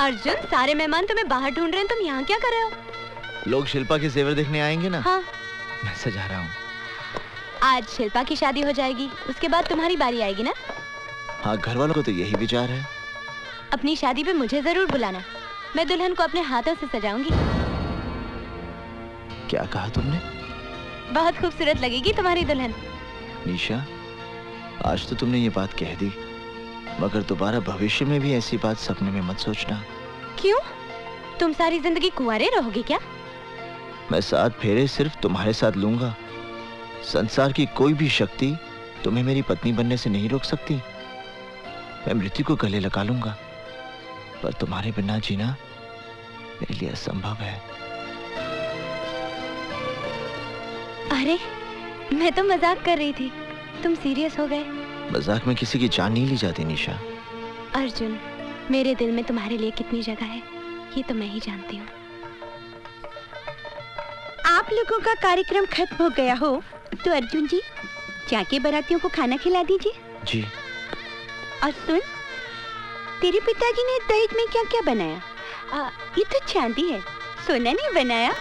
अर्जुन, सारे मेहमान तुम्हें बाहर ढूंढ रहे हैं, तुम यहाँ क्या कर रहे हो? लोग शिल्पा के जेवर देखने आएंगे ना। हाँ। मैं सजा रहा हूँ। आज शिल्पा की शादी हो जाएगी, उसके बाद तुम्हारी बारी आएगी ना? हाँ, घर वालों को तो यही विचार है। अपनी शादी पे मुझे जरूर बुलाना, मैं दुल्हन को अपने हाथों से सजाऊंगी। क्या कहा तुमने? बहुत खूबसूरत लगेगी तुम्हारी दुल्हन। निशा, आज तो तुमने ये बात कह दी, मगर दोबारा भविष्य में भी ऐसी बात सपने में मत सोचना। क्यों? तुम सारी जिंदगी कुंवारे रहोगे क्या? मैं 7 फेरे सिर्फ तुम्हारे साथ लूंगा। संसार की कोई भी शक्ति तुम्हें मेरी पत्नी बनने से नहीं रोक सकती। मैं मृत्यु को गले लगा लूंगा, पर तुम्हारे बिना जीना मेरे लिए असंभव है। अरे, मैं तो मजाक कर रही थी, तुम सीरियस हो गए। मजाक में किसी की जान नहीं ली जाती निशा। अर्जुन, मेरे दिल में तुम्हारे लिए कितनी जगह है ये तो मैं ही जानती हूँ। आप लोगों का कार्यक्रम खत्म हो गया हो तो अर्जुन जी जाके बारातियों को खाना खिला दीजिए। जी। और सुन, तेरे पिताजी ने दहेज में क्या क्या बनाया? ये तो चांदी है, सोना नहीं बनाया।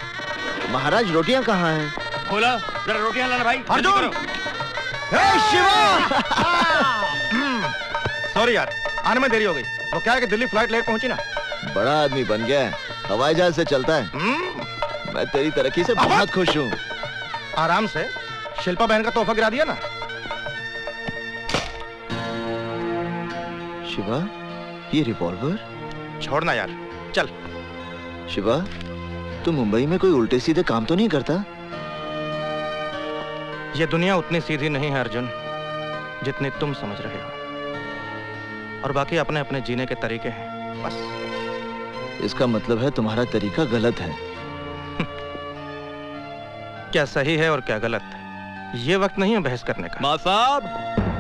महाराज, रोटियां कहाँ हैं? बोला जरा रोटियां लाना भाई। अर्जुन! शिवा! सॉरी यार, आने में देरी हो गई। वो क्या है कि दिल्ली फ्लाइट लेट पहुंची ना। बड़ा आदमी बन गया है, हवाई जहाज से चलता है। मैं तेरी तरक्की से बहुत खुश हूँ। आराम से, शिल्पा बहन का तोहफा गिरा दिया ना। शिवा, ये रिवॉल्वर? छोड़ना यार, चल। शिवा, तू मुंबई में कोई उल्टे सीधे काम तो नहीं करता? ये दुनिया उतनी सीधी नहीं है अर्जुन, जितनी तुम समझ रहे हो। और बाकी अपने अपने जीने के तरीके हैं, बस। इसका मतलब है तुम्हारा तरीका गलत है। क्या सही है और क्या गलत है, ये वक्त नहीं है बहस करने का। माँ साहब,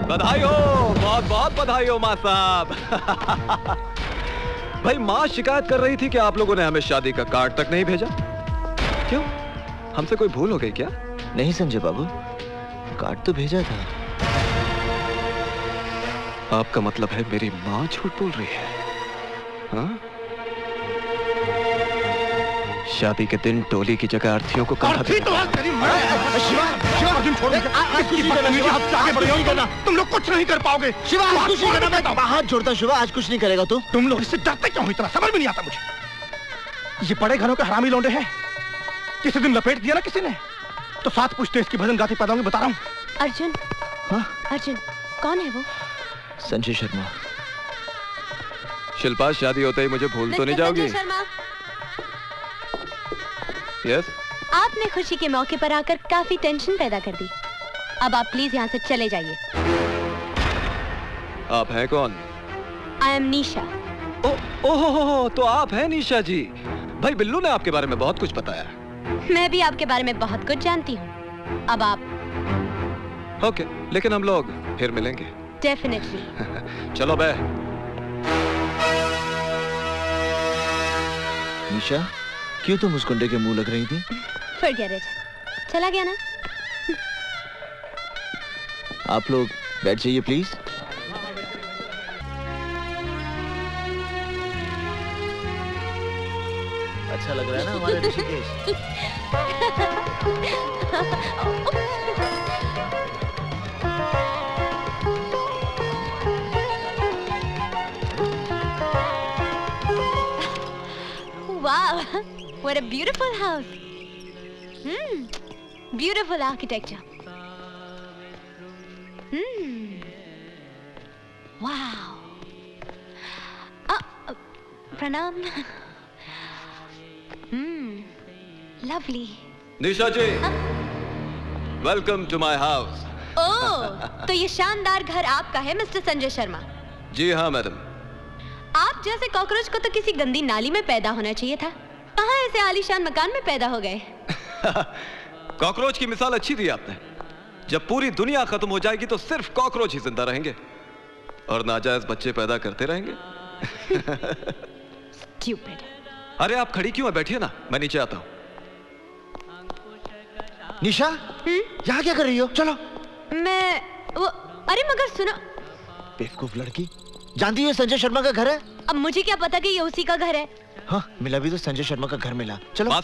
बधाई हो, बहुत बहुत बधाई हो माँ साहब। भाई, माँ शिकायत कर रही थी कि आप लोगों ने हमें शादी का कार्ड तक नहीं भेजा। क्यों? हमसे कोई भूल हो गई क्या? नहीं संजय बाबू, कार्ड तो भेजा था। आपका मतलब है मेरी माँ झूठ बोल रही है? हाँ? शादी के दिन टोली की जगह अर्थी को कहा तुम लोग कुछ नहीं कर पाओगे। शिवा, कुछ नहीं करना। मैं हाथ जोड़ता शिवा, आज कुछ नहीं करेगा तू। तुम लोग इससे डरते क्यों हो इतना, समझ में नहीं आता मुझे। ये बड़े घरों के हरामी लौंडे हैं। किसी दिन लपेट दिया ना किसी ने तो 7 पुश्ते इसकी भजन गाती पैदा होंगे, बता रहा हूँ। अर्जुन, हाँ? अर्जुन, कौन है वो? संजय शर्मा। शिल्पा, शादी होते ही मुझे भूल तो नहीं जाओगी? संजय शर्मा, यस? आपने खुशी के मौके पर आकर काफी टेंशन पैदा कर दी। अब आप प्लीज यहाँ से चले जाइए। आप हैं कौन? आई एम निशा। ओहो, तो आप हैं निशा जी। भाई बिल्लू ने आपके बारे में बहुत कुछ बताया। मैं भी आपके बारे में बहुत कुछ जानती हूँ। अब आप ओके, लेकिन हम लोग फिर मिलेंगे। डेफिनेटली। चलो बे। निशा, क्यों तुम उस गुंडे के मुंह लग रही थी? Forget it. चला गया ना? आप लोग बैठ जाइए प्लीज। अच्छा लग रहा है ना हमारा Rishikesh? Wow, what a beautiful house. Beautiful architecture. Wow. Pranam. Lovely. Nisha ji, welcome to my house. Oh, तो ये शानदार घर आपका है मिस्टर संजय शर्मा? जी हाँ मैडम। आप जैसे कॉकरोच को तो किसी गंदी नाली में पैदा होना चाहिए था। कहाँ ऐसे आलीशान मकान में पैदा हो गए? कॉकरोच की मिसाल अच्छी दी आपने। जब पूरी दुनिया खत्म हो जाएगी तो सिर्फ कॉकरोच ही जिंदा रहेंगे और नाजायज बच्चे पैदा करते रहेंगे। Stupid. अरे आप खड़ी क्यों है? बैठिए ना, मैं नीचे आता हूँ। निशा, यहाँ क्या कर रही हो? चलो। अरे मगर सुनो। बेवकूफ लड़की, जानती हो संजय शर्मा का घर है? अब मुझे क्या पता कि ये उसी का घर है। हाँ मिला भी तो संजय शर्मा का घर मिला। चलो। माँ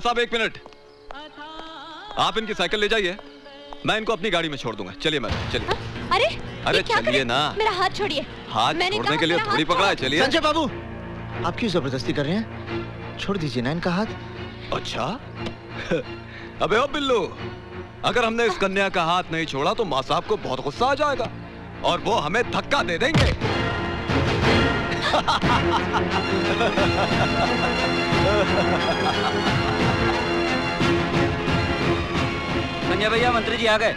साहब 1 मिनट, आप इनकी साइकिल ले जाइए, मैं इनको अपनी गाड़ी में छोड़ दूंगा। चलिए मैडम चलिए। अरे अरे चलिए ना। मेरा हाथ छोड़िए। हाथ छोड़ने के लिए थोड़ी पकड़ा है। चलिए। संजय बाबू, आप क्यों जबरदस्ती कर रहे हैं? छोड़ दीजिए ना इनका हाथ। अच्छा अबे ओ बिल्लू, अगर हमने इस कन्या का हाथ नहीं छोड़ा तो माँ साहब को बहुत गुस्सा आ जाएगा और वो हमें धक्का दे देंगे। संजय भैया, मंत्री जी आ गए।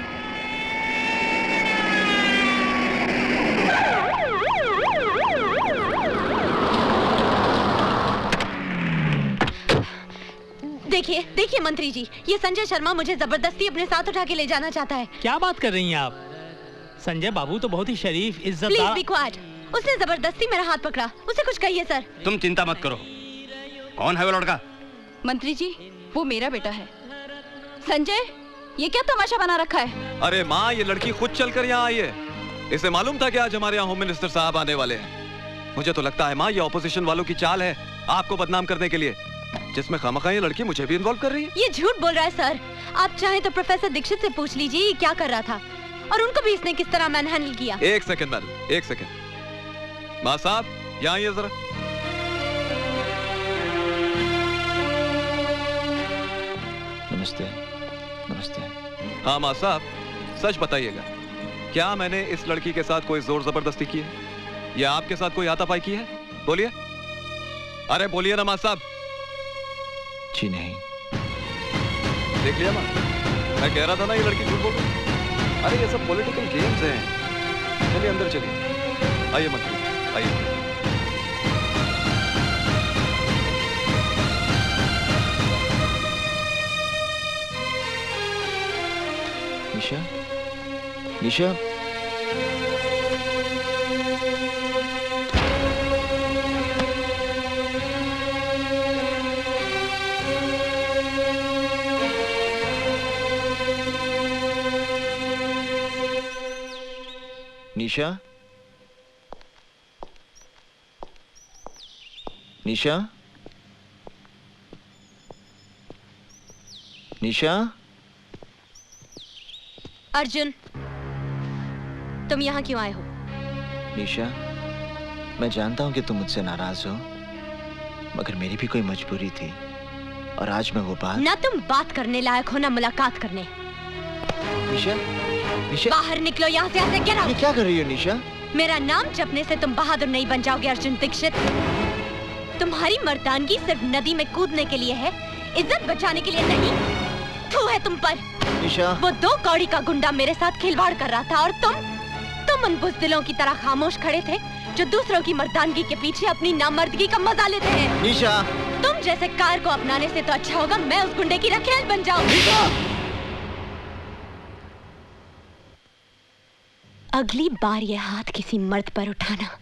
देखिए देखिए मंत्री जी, ये संजय शर्मा मुझे जबरदस्ती अपने साथ उठा के ले जाना चाहता है। क्या बात कर रही हैं आप? संजय बाबू तो बहुत ही शरीफ, प्लीज इज्जतदार। Be quiet. उसने जबरदस्ती मेरा हाथ पकड़ा, उसे कुछ कहिए सर। तुम चिंता मत करो। कौन है वो लड़का? मंत्री जी, वो मेरा बेटा है। संजय, ये क्या तमाशा बना रखा है? अरे माँ, ये लड़की खुद चलकर यहाँ आई है। इसे मालूम था कि आज हमारे यहाँ होम मिनिस्टर साहब आने वाले हैं। मुझे तो लगता है माँ, ये ऑपोजिशन वालों की चाल है आपको बदनाम करने के लिए, जिसमें खामखा ये लड़की मुझे भी इन्वॉल्व कर रही है। ये झूठ बोल रहा है सर। आप चाहें तो प्रोफेसर दीक्षित से पूछ लीजिए ये क्या कर रहा था और उनको भी इसने किस तरह मैनहैंडल किया। 1 सेकंड मैडम, 1 सेकंड। माँ साहब यहाँ आइए जरा। नमस्ते। नमस्ते। हाँ माँ साहब, सच बताइएगा, क्या मैंने इस लड़की के साथ कोई जोर जबरदस्ती की है या आपके साथ कोई हाथापाई की है? बोलिए। अरे बोलिए ना माँ साहब। जी नहीं। देख लिया माँ, मैं कह रहा था ना ये लड़की झूठ बोल रही है। अरे ये सब पॉलिटिकल गेम्स हैं। चलिए अंदर चलिए। आइए मंत्री, आइए। निशा, निशा, निशा, निशा, निशा। अर्जुन, तुम यहाँ क्यों आए हो? निशा, मैं जानता हूँ कि तुम मुझसे नाराज हो, मगर मेरी भी कोई मजबूरी थी और आज मैं वो बात। ना तुम बात करने लायक हो ना मुलाकात करने। निशा, निशा, बाहर निकलो यहाँ से। ऐसे गेट आउट। ये क्या कर रही हो निशा? मेरा नाम जपने से तुम बहादुर नहीं बन जाओगे अर्जुन दीक्षित। तुम्हारी मर्दानगी सिर्फ नदी में कूदने के लिए है, इज्जत बचाने के लिए नहीं। थू है तुम पर। निशा, वो 2 कौड़ी का गुंडा मेरे साथ खिलवाड़ कर रहा था और तुम उन बुज़दिलों की तरह खामोश खड़े थे जो दूसरों की मर्दानगी के पीछे अपनी नामर्दगी का मजा लेते हैं। निशा, तुम जैसे कार को अपनाने से तो अच्छा होगा मैं उस गुंडे की रखेल बन जाऊं। अगली बार ये हाथ किसी मर्द पर उठाना।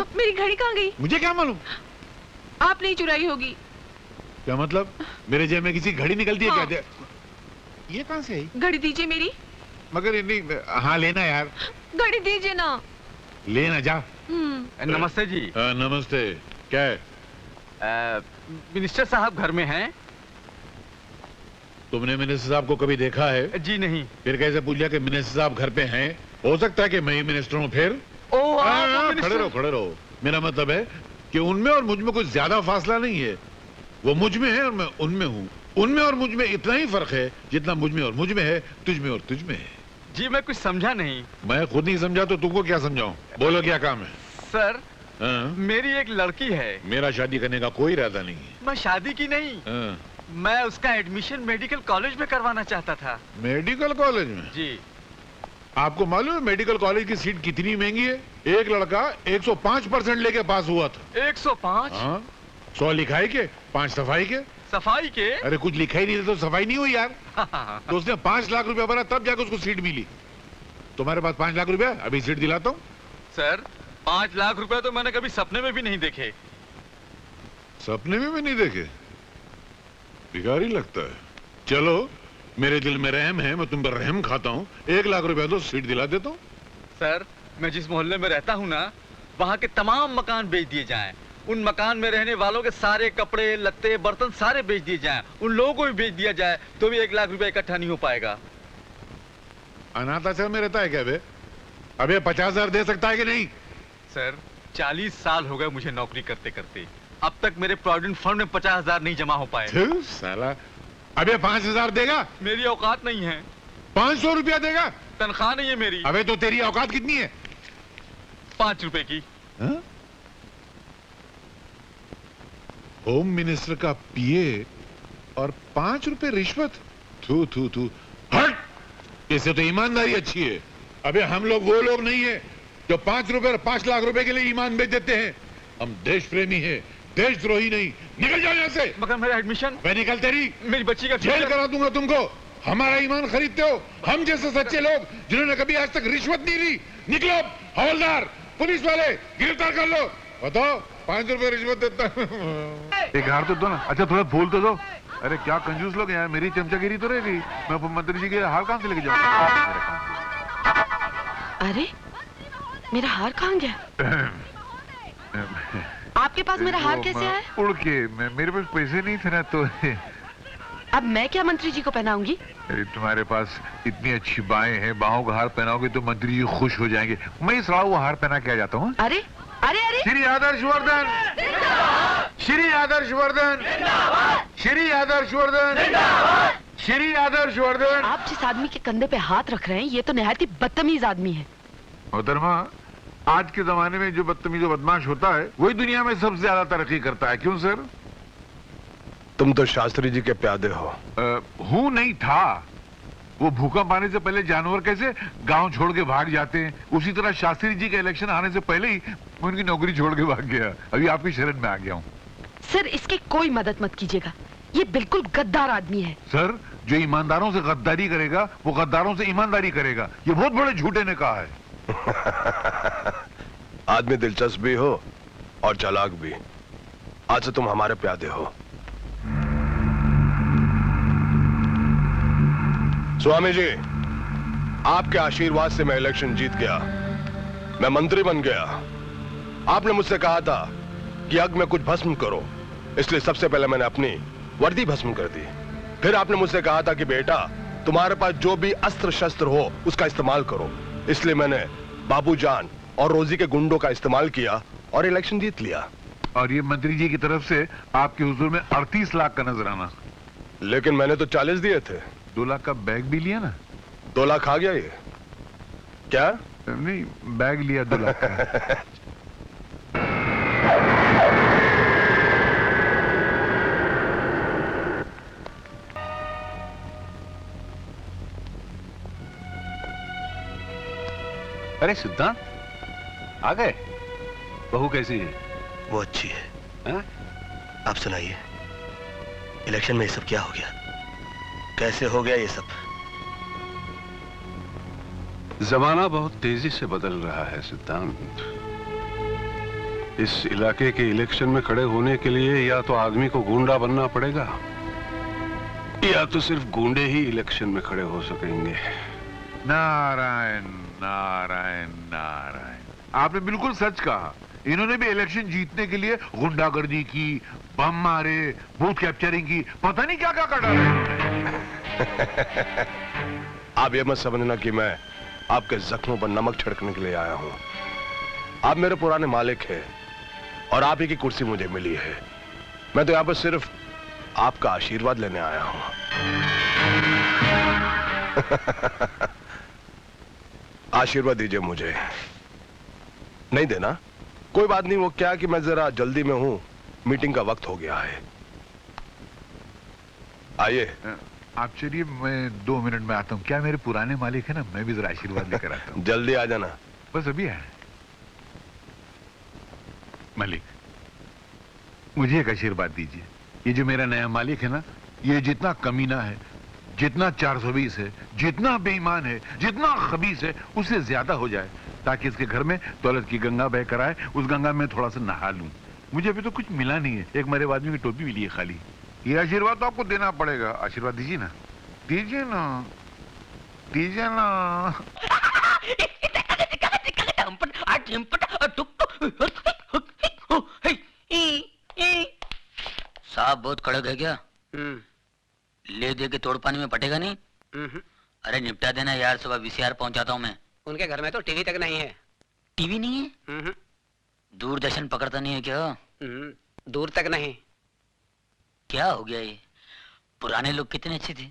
मेरी घड़ी कहाँ गई? मुझे क्या मालूम? आपने ही चुराई होगी। क्या मतलब? मेरे जेब में किसी घड़ी निकलती है? हाँ। क्या ये कहाँ से आई? घड़ी दीजिए मेरी। मगर ये नहीं। हाँ लेना यार। घड़ी दीजिए ना। लेना जा। नमस्ते जी। नमस्ते। क्या है? मिनिस्टर साहब घर में हैं? तुमने मिनिस्टर साहब को कभी देखा है? जी नहीं। फिर कैसे पूछ लिया कि मिनिस्टर साहब घर पे हैं? हो सकता है कि मैं ही मिनिस्टर हूँ फिर। खड़े रहो। मेरा मतलब है कि उनमें और मुझ में कुछ ज्यादा फासला नहीं है। वो मुझ में है और मैं उनमें हूँ। उनमें और मुझ में इतना ही फर्क है जितना मुझ में और मुझ में है, तुझ में और तुझ में है। जी मैं कुछ समझा नहीं। मैं खुद नहीं समझा तो तुमको क्या समझाऊं? बोलो क्या काम है? सर, हाँ? मेरी एक लड़की है। मेरा शादी करने का कोई इरादा नहीं है। मैं शादी की नहीं, हाँ? मैं उसका एडमिशन मेडिकल कॉलेज में करवाना चाहता था। मेडिकल कॉलेज में? जी। आपको मालूम है मेडिकल कॉलेज की सीट कितनी महंगी है? एक लड़का 105% लेके पास हुआ था। 105? हाँ, 100 लिखाई के 5 सफाई के। सफाई के? अरे कुछ लिखा ही नहीं था तो सफाई नहीं हुई यार। तो उसने 5 लाख रुपया भरा तब जाकर उसको सीट मिली। तुम्हारे पास 5 लाख रुपया, अभी सीट दिलाता हूँ। सर 5 लाख रुपए तो मैंने कभी सपने में भी नहीं देखे। सपने में भी नहीं देखे? भिखारी लगता है। चलो मेरे दिल में रहम है, मैं तुम पर रहम खाता हूँ। 1 लाख रुपया तो सीट दिला देता हूँ। सर मैं जिस मोहल्ले में रहता हूँ ना, वहाँ के तमाम मकान बेच दिए जाएं। उन मकान में रहने वालों के सारे कपड़े लत्ते बर्तन सारे बेच दिए जाएं। उन लोगों को भी बेच दिया जाए तो भी 1 लाख रुपया इकट्ठा नहीं हो पाएगा। अनाथ आश्रम में रहता है क्या बे? अबे 50,000 दे सकता है कि नहीं? सर 40 साल हो गए मुझे नौकरी करते करते, अब तक मेरे प्रोविडेंट फंड में 50,000 नहीं जमा हो पाए। साला, अबे 5,000 देगा? मेरी औकात नहीं है। 500 रुपया देगा? तनख्वाह नहीं है मेरी। अबे तो तेरी औकात कितनी है? 5 रुपए की। हा? होम मिनिस्टर का पीए और 5 रुपए रिश्वत? थू थू थू, हट! इससे तो ईमानदारी अच्छी है। अबे हम लोग वो लोग नहीं है जो 5 रुपए और 5 लाख रुपए के लिए ईमान बेच देते हैं। हम देश प्रेमी है, देशद्रोही नहीं। निकल जाओ यहाँ से। मगर मेरा एडमिशन? मैं निकल तेरी मेरी बच्ची का जेल करा दूंगा तुमको। हमारा ईमान खरीदते हो? हम जैसे सच्चे लोग जिन्होंने कभी आज तक रिश्वत नहीं ली। निकलो हवलदार, पुलिस वाले, गिरफ्तार कर लो। बताओ 5 रुपए रिश्वत देता। एक हार तो दो ना। अच्छा थोड़ा बोल तो दो। अरे क्या कंजूस लोग हैं यार, मेरी चमचागिरी तो रहेगी। मैं मंत्री जी के हार कहाँ से लेके जाऊंगा? अरे मेरा हार कहाँ गया? आपके पास मेरा हार कैसे आया? उड़ के, मेरे पास पैसे नहीं थे ना तो। अब मैं क्या मंत्री जी को पहनाऊंगी? तुम्हारे पास इतनी अच्छी बाहें हैं, बाहों का हार पहनाओगे तो मंत्री जी खुश हो जाएंगे। मैं इस वो हार पहना के आ जाता हूँ। अरे अरे अरे, श्री आदर्शवर्धन, श्री आदर्शवर्धन, श्री आदर्शवर्धन, श्री आदर्शवर्धन। आप जिस आदमी के कंधे पे हाथ रख रहे हैं ये तो निहायत ही बदतमीज आदमी है। मोहतरमा, आज के जमाने में जो बदतमीज और बदमाश होता है वही दुनिया में सबसे ज्यादा तरक्की करता है। क्यों सर? तुम तो शास्त्री जी के प्यादे हो। हूं नहीं था। वो भूकंप आने से पहले जानवर कैसे गांव छोड़ के भाग जाते हैं, उसी तरह शास्त्री जी के इलेक्शन आने से पहले ही मैं उनकी नौकरी छोड़ के भाग गया। अभी आपकी शरण में आ गया हूँ। सर इसकी कोई मदद मत कीजिएगा, ये बिल्कुल गद्दार आदमी है। सर जो ईमानदारों से गद्दारी करेगा वो गद्दारों से ईमानदारी करेगा, ये बहुत बड़े झूठे ने कहा है। आदमी दिलचस्प भी हो और चालाक भी। आज से तुम हमारे प्यादे हो। स्वामी जी, आपके आशीर्वाद से मैं इलेक्शन जीत गया, मैं मंत्री बन गया। आपने मुझसे कहा था कि यज्ञ में कुछ भस्म करो, इसलिए सबसे पहले मैंने अपनी वर्दी भस्म कर दी। फिर आपने मुझसे कहा था कि बेटा तुम्हारे पास जो भी अस्त्र शस्त्र हो उसका इस्तेमाल करो, इसलिए मैंने बाबूजान और रोजी के गुंडों का इस्तेमाल किया और इलेक्शन जीत लिया। और ये मंत्री जी की तरफ से आपके हुजूर में 38 लाख का नजराना। लेकिन मैंने तो 40 दिए थे। 2 लाख का बैग भी लिया ना? 2 लाख आ गया ये? क्या? नहीं, बैग लिया 2 लाख का। अरे सिद्धांत आ गए। बहू कैसी है? वो अच्छी है। हा? आप सुनाइए, इलेक्शन में ये सब क्या हो गया? कैसे हो गया ये सब? जमाना बहुत तेजी से बदल रहा है सिद्धांत। इस इलाके के इलेक्शन में खड़े होने के लिए या तो आदमी को गुंडा बनना पड़ेगा या तो सिर्फ गुंडे ही इलेक्शन में खड़े हो सकेंगे। नारायण नारायण नारायण, आपने बिल्कुल सच कहा। इन्होंने भी इलेक्शन जीतने के लिए गुंडागर्दी की, बम मारे, बूथ कैप्चरिंग की, पता नहीं क्या क्या कर डाला इन्होंने। आप ये मत समझना कि मैं आपके जख्मों पर नमक छिड़कने के लिए आया हूं। आप मेरे पुराने मालिक हैं और आप ही की कुर्सी मुझे मिली है। मैं तो यहां पर सिर्फ आपका आशीर्वाद लेने आया हूं। आशीर्वाद दीजिए मुझे। नहीं देना? कोई बात नहीं, वो क्या कि मैं जरा जल्दी में हूं, मीटिंग का वक्त हो गया है। आइए आप चलिए, मैं 2 मिनट में आता हूँ। क्या मेरे पुराने मालिक है ना, मैं भी जरा आशीर्वाद लेकर आता हूँ। जल्दी आ जाना। बस अभी आया। मालिक, मुझे एक आशीर्वाद दीजिए। ये जो मेरा नया मालिक है ना, ये जितना कमीना है, जितना 420 है, जितना बेईमान है, जितना खबीस है, उससे ज्यादा हो जाए, ताकि इसके घर में दौलत की गंगा बह कर आए, उस गंगा में थोड़ा सा नहा लूं। मुझे अभी तो कुछ मिला नहीं है, एक मरे आदमी की टोपी मिली है खाली। ये आशीर्वाद तो आपको देना पड़ेगा। आशीर्वाद दीजिए ना, दीजिए ना, दीजिए ना। साहब बहुत कड़क है क्या? ले दे के तोड़ पानी में पटेगा नहीं? अरे निपटा देना यार, सुबह वीसीआर पहुंचाता हूँ मैं। उनके घर में तो टीवी तक नहीं है। टीवी नहीं है? दूरदर्शन पकड़ता नहीं है क्या? दूर तक नहीं। क्या हो गया ये? पुराने लोग कितने अच्छे थे,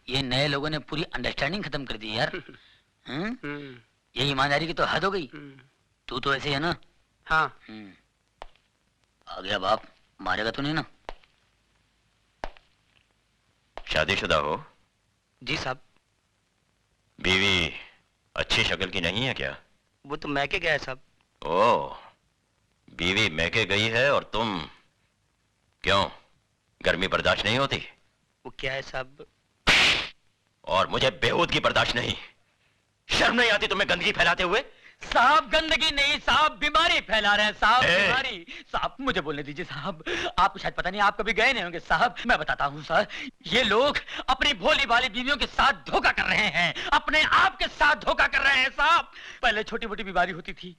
ये नए लोगों ने पूरी अंडरस्टैंडिंग खत्म कर दी यार। ये ईमानदारी की तो हद हो गई। तू तो ऐसे है ना? हाँ। आ गया बाप, मारेगा तो नहीं ना? शादीशुदा हो? जी साहब। बीवी अच्छी शक्ल की नहीं है क्या? वो तो मैके गया है साहब। ओह, बीवी मैके गई है और तुम क्यों, गर्मी बर्दाश्त नहीं होती? वो क्या है साहब? और मुझे बेहूदगी बर्दाश्त नहीं। शर्म नहीं आती तुम्हें गंदगी फैलाते हुए? साहब गंदगी नहीं साहब, बीमारी फैला रहे हैं साहब, बीमारी। साहब मुझे बोलने दीजिए साहब, आपको शायद पता नहीं, आप कभी गए नहीं होंगे साहब। मैं बताता हूँ सर, ये लोग अपनी भोली भाली बीवियों के साथ धोखा कर रहे हैं, अपने आप के साथ धोखा कर रहे हैं साहब। पहले छोटी मोटी बीमारी होती थी,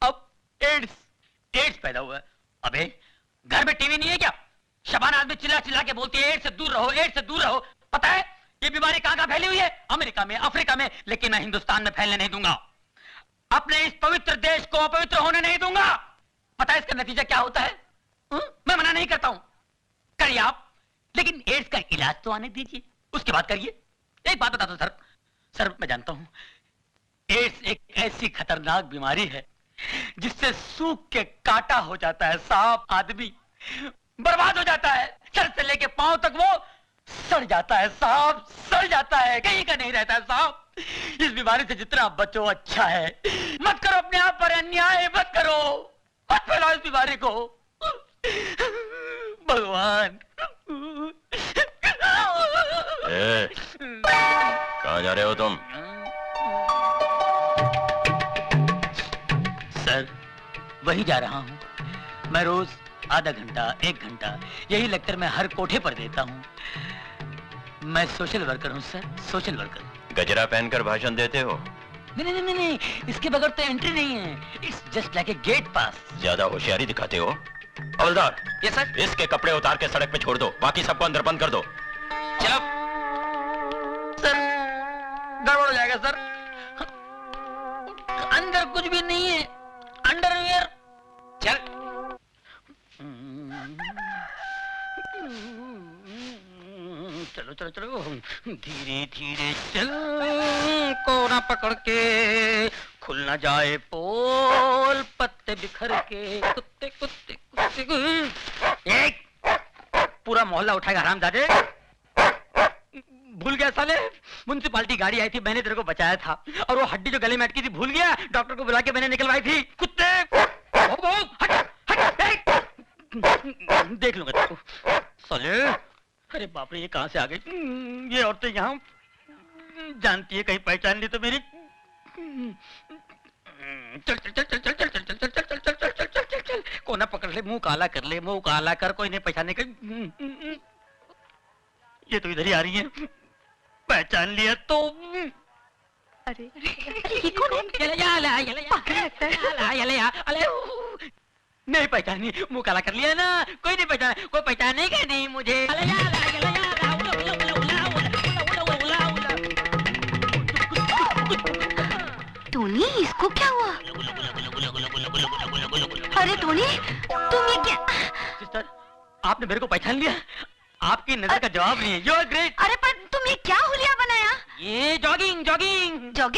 अब एड्स पैदा हुआ है। अबे घर में टीवी नहीं है क्या? शबाना आदमी चिल्ला चिल्ला के बोलती है एड्स से दूर रहो, एड्स से दूर रहो। पता है ये बीमारी कहाँ कहाँ फैली हुई है? अमेरिका में, अफ्रीका में, लेकिन मैं हिंदुस्तान में फैलने नहीं दूंगा। अपने इस पवित्र देश को अपवित्र होने नहीं दूंगा। पता है इसका नतीजा क्या होता है? मैं मना नहीं करता हूं, करिए आप, लेकिन एड्स का इलाज तो आने दीजिए, उसके बाद करिए। एक बात बता दो सर, मैं जानता हूं एड्स एक ऐसी खतरनाक बीमारी है जिससे सूख के काटा हो जाता है साहब, आदमी बर्बाद हो जाता है, सर से लेके पांव तक वो सड़ जाता है साहब, सड़ जाता है, कहीं का नहीं रहता है साहब। इस बीमारी से जितना बचो अच्छा है। मत करो अपने आप पर अन्याय, मत करो, मत फैलाओ इस बीमारी को। भगवान। कहाँ जा रहे हो तुम? सर वही जा रहा हूँ। मैं रोज आधा घंटा 1 घंटा यही लेक्चर में हर कोठे पर देता हूँ। मैं सोशल वर्कर हूँ सर, सोशल वर्कर। गजरा पहनकर भाषण देते हो? नहीं, इसके बगैर तो एंट्री नहीं है। It's just like a gate pass. ज्यादा होशियारी दिखाते हो। हवलदार, यस सर। इसके कपड़े उतार के सड़क पे छोड़ दो, बाकी सबको अंदर बंद कर दो। चलो सर, गड़बड़ हो जाएगा सर, अंदर कुछ भी नहीं है, अंडरवियर। चल चलो धीरे धीरे चल, कोना पकड़ के खुल ना जाए पोल, पत्ते बिखर के कुत्ते कुत्ते कुत्ते। एक पूरा मोहल्ला उठाएगा हरामजादे। भूल गया साले, म्युनिसिपालिटी गाड़ी आई थी, मैंने तेरे को बचाया था, और वो हड्डी जो गले में अटकी थी भूल गया, डॉक्टर को बुला के मैंने निकलवाई थी। कुत्ते हट, देख लूंगा तेरे को साले। अरे बाप रे, ये कहां से आ गई? ये औरतें यहाँ जानती है, कहीं पहचान ली तो मेरी। चल चल चल चल चल चल चल चल चल चल चल चल चल चल चल, कोना पकड़ ले, मुंह काला कर ले, मुंह काला कर, कोई नहीं पहचानने का। ये तो इधर ही आ रही है, पहचान लिया तो। अरे ये कौन है? नहीं पहचानी, मुंह काला कर लिया ना, कोई नहीं पहचाना, कोई पहचानेगा नहीं मुझे। टोनी, इसको क्या हुआ? अरे टोनी, तुम ये क्या? सिस्टर, आपने मेरे को पहचान लिया? आपकी नजर का जवाब नहीं है। You are great. अरे पर तुम ये क्या हुलिया बनाया? ये जॉगिंग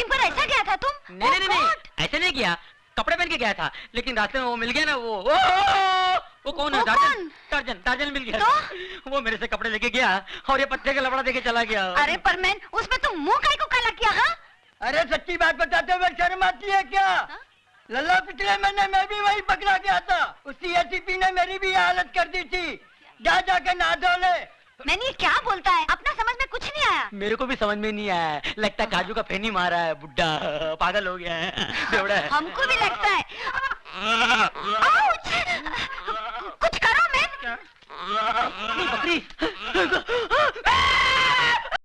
पर ऐसा गया था तुम? नहीं, ऐसे नहीं किया, कपड़े पहन के गया था, लेकिन रास्ते में वो मिल गया ना, वो कौन है? टार्जन टार्जन टार्जन मिल गया तो? वो मेरे से कपड़े लेके गया और ये पत्ते का लफड़ा देके चला गया। अरे परमैन, उसमें तुम मुंह काहे को काला किया? हाँ, अरे सच्ची बात बताते हुए शर्म आती है क्या? लल्ला पिछले महीने मैं भी वही पकड़ा गया था। उसी एसीपी ने मेरी भी हालत कर दी थी। जा जाके नहा धो ले। मैंने क्या बोलता है? अपना समझ में कुछ नहीं आया। मेरे को भी समझ में नहीं आया, लगता है काजू का फेनी मारा है, बुड्ढा पागल हो गया है, बेवड़ा है। हमको भी लगता है। आओ,